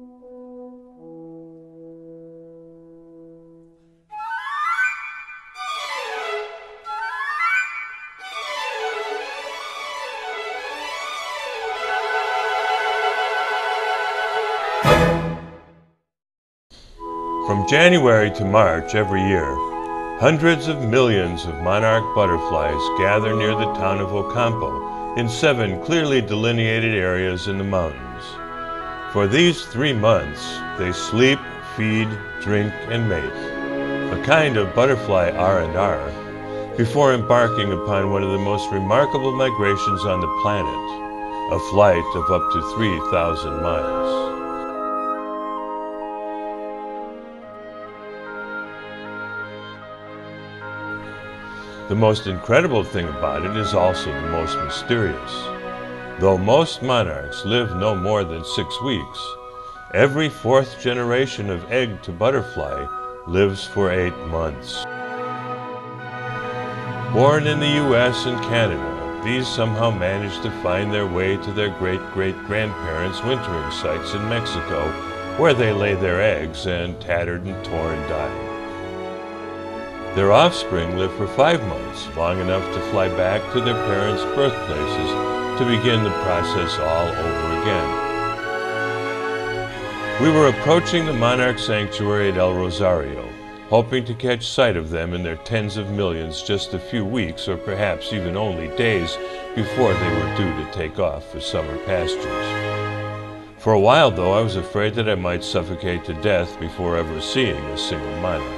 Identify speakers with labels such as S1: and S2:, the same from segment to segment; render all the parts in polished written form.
S1: From January to March every year, hundreds of millions of monarch butterflies gather near the town of Ocampo in 7 clearly delineated areas in the mountains. For these 3 months, they sleep, feed, drink, and mate, a kind of butterfly R&R, before embarking upon one of the most remarkable migrations on the planet, a flight of up to 3,000 miles. The most incredible thing about it is also the most mysterious. Though most monarchs live no more than 6 weeks, every 4th generation of egg to butterfly lives for 8 months. Born in the US and Canada, these somehow manage to find their way to their great-great-grandparents' wintering sites in Mexico, where they lay their eggs and tattered and torn die. Their offspring live for 5 months, long enough to fly back to their parents' birthplaces to begin the process all over again. We were approaching the monarch sanctuary at El Rosario, hoping to catch sight of them in their tens of millions just a few weeks or perhaps even only days before they were due to take off for summer pastures. For a while, though, I was afraid that I might suffocate to death before ever seeing a single monarch.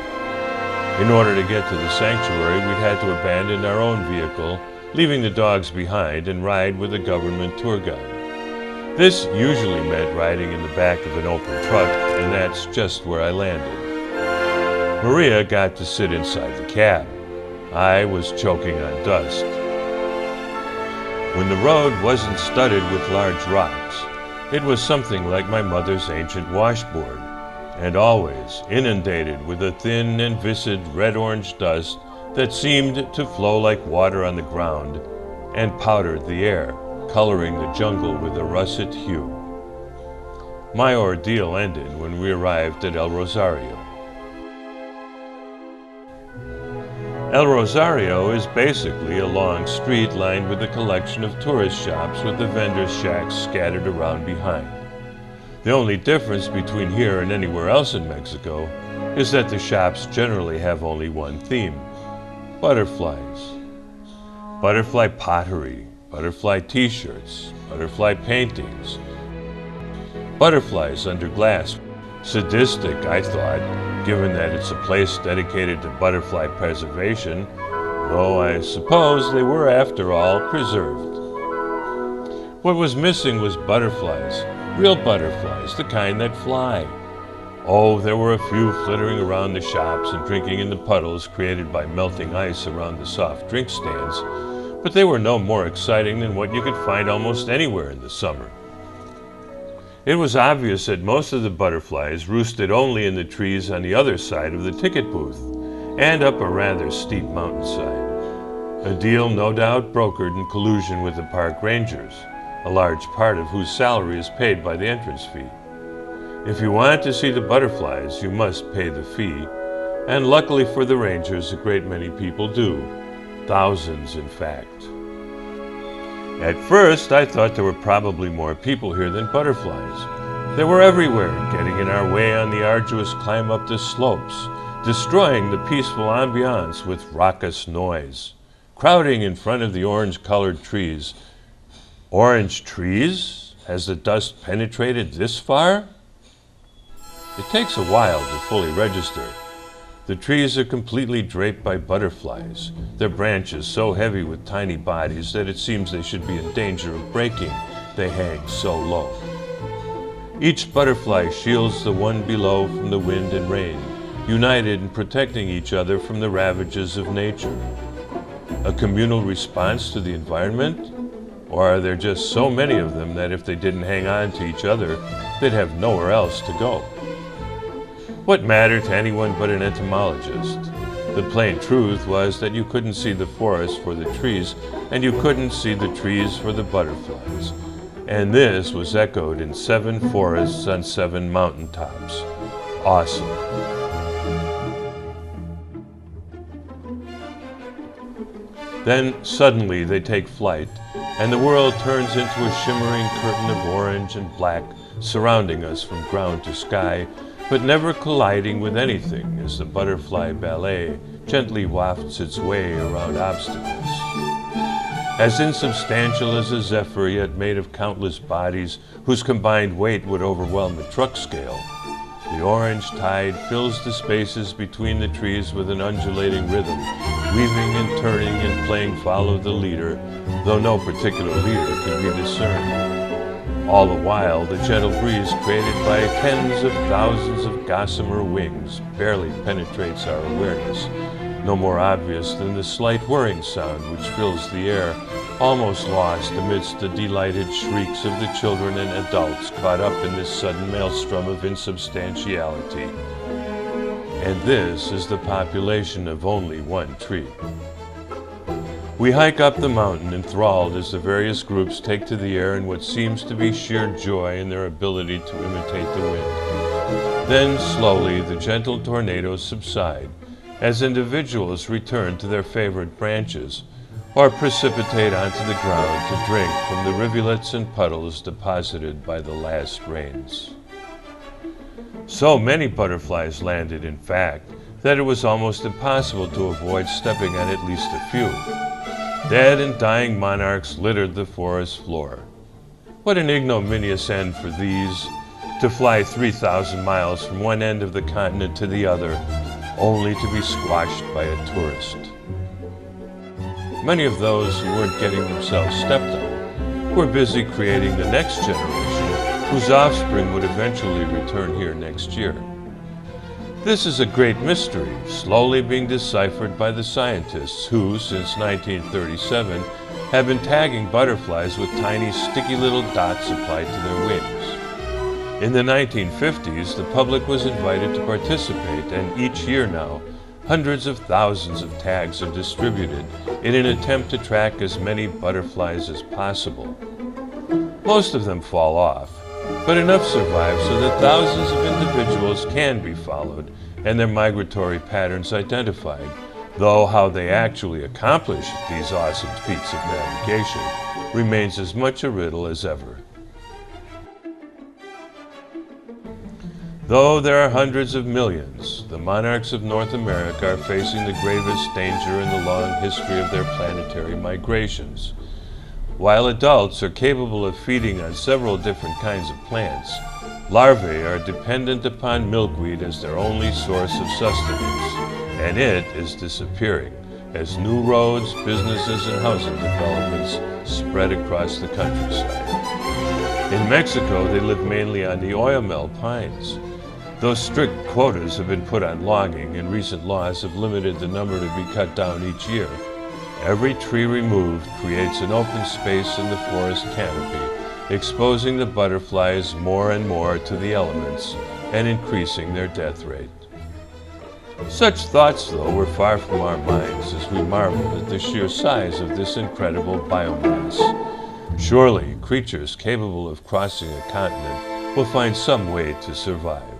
S1: In order to get to the sanctuary, we'd had to abandon our own vehicle, leaving the dogs behind, and ride with a government tour guide. This usually meant riding in the back of an open truck, and that's just where I landed. Maria got to sit inside the cab. I was choking on dust. When the road wasn't studded with large rocks, it was something like my mother's ancient washboard, and always inundated with a thin and viscid red-orange dust that seemed to flow like water on the ground and powdered the air, coloring the jungle with a russet hue. My ordeal ended when we arrived at El Rosario. El Rosario is basically a long street lined with a collection of tourist shops with the vendors' shacks scattered around behind. The only difference between here and anywhere else in Mexico is that the shops generally have only one theme: butterflies. Butterfly pottery, butterfly t-shirts, butterfly paintings, butterflies under glass. Sadistic, I thought, given that it's a place dedicated to butterfly preservation, though I suppose they were, after all, preserved. What was missing was butterflies. Real butterflies, the kind that fly. Oh, there were a few flittering around the shops and drinking in the puddles created by melting ice around the soft drink stands, but they were no more exciting than what you could find almost anywhere in the summer. It was obvious that most of the butterflies roosted only in the trees on the other side of the ticket booth, and up a rather steep mountainside. A deal no doubt brokered in collusion with the park rangers, a large part of whose salary is paid by the entrance fee. If you want to see the butterflies, you must pay the fee, and luckily for the rangers, a great many people do. Thousands, in fact. At first, I thought there were probably more people here than butterflies. They were everywhere, getting in our way on the arduous climb up the slopes, destroying the peaceful ambiance with raucous noise, crowding in front of the orange-colored trees. Orange trees? Has the dust penetrated this far? It takes a while to fully register. The trees are completely draped by butterflies, their branches so heavy with tiny bodies that it seems they should be in danger of breaking. They hang so low. Each butterfly shields the one below from the wind and rain, united in protecting each other from the ravages of nature. A communal response to the environment? Or are there just so many of them that if they didn't hang on to each other, they'd have nowhere else to go? What mattered to anyone but an entomologist? The plain truth was that you couldn't see the forest for the trees, and you couldn't see the trees for the butterflies. And this was echoed in 7 forests on 7 mountaintops. Awesome. Then suddenly they take flight, and the world turns into a shimmering curtain of orange and black surrounding us from ground to sky, but never colliding with anything as the butterfly ballet gently wafts its way around obstacles. As insubstantial as a zephyr, yet made of countless bodies whose combined weight would overwhelm a truck scale, the orange tide fills the spaces between the trees with an undulating rhythm, weaving and turning and playing follow the leader, though no particular leader can be discerned. All the while, the gentle breeze created by tens of thousands of gossamer wings barely penetrates our awareness, no more obvious than the slight whirring sound which fills the air, almost lost amidst the delighted shrieks of the children and adults caught up in this sudden maelstrom of insubstantiality. And this is the population of only one tree. We hike up the mountain enthralled as the various groups take to the air in what seems to be sheer joy in their ability to imitate the wind. Then slowly the gentle tornadoes subside as individuals return to their favorite branches or precipitate onto the ground to drink from the rivulets and puddles deposited by the last rains. So many butterflies landed, in fact, that it was almost impossible to avoid stepping on at least a few. Dead and dying monarchs littered the forest floor. What an ignominious end for these, to fly 3,000 miles from one end of the continent to the other, only to be squashed by a tourist. Many of those who weren't getting themselves stepped on were busy creating the next generation, whose offspring would eventually return here next year. This is a great mystery, slowly being deciphered by the scientists who, since 1937, have been tagging butterflies with tiny sticky little dots applied to their wings. In the 1950s, the public was invited to participate, and each year now, hundreds of thousands of tags are distributed in an attempt to track as many butterflies as possible. Most of them fall off, but enough survive so that thousands of individuals can be followed and their migratory patterns identified, though how they actually accomplish these awesome feats of navigation remains as much a riddle as ever. Though there are hundreds of millions, the monarchs of North America are facing the gravest danger in the long history of their planetary migrations. While adults are capable of feeding on several different kinds of plants, larvae are dependent upon milkweed as their only source of sustenance, and it is disappearing as new roads, businesses, and housing developments spread across the countryside. In Mexico, they live mainly on the oyamel pines. Though strict quotas have been put on logging and recent laws have limited the number to be cut down each year, every tree removed creates an open space in the forest canopy, exposing the butterflies more and more to the elements and increasing their death rate. Such thoughts, though, were far from our minds as we marveled at the sheer size of this incredible biomass. Surely, creatures capable of crossing a continent will find some way to survive.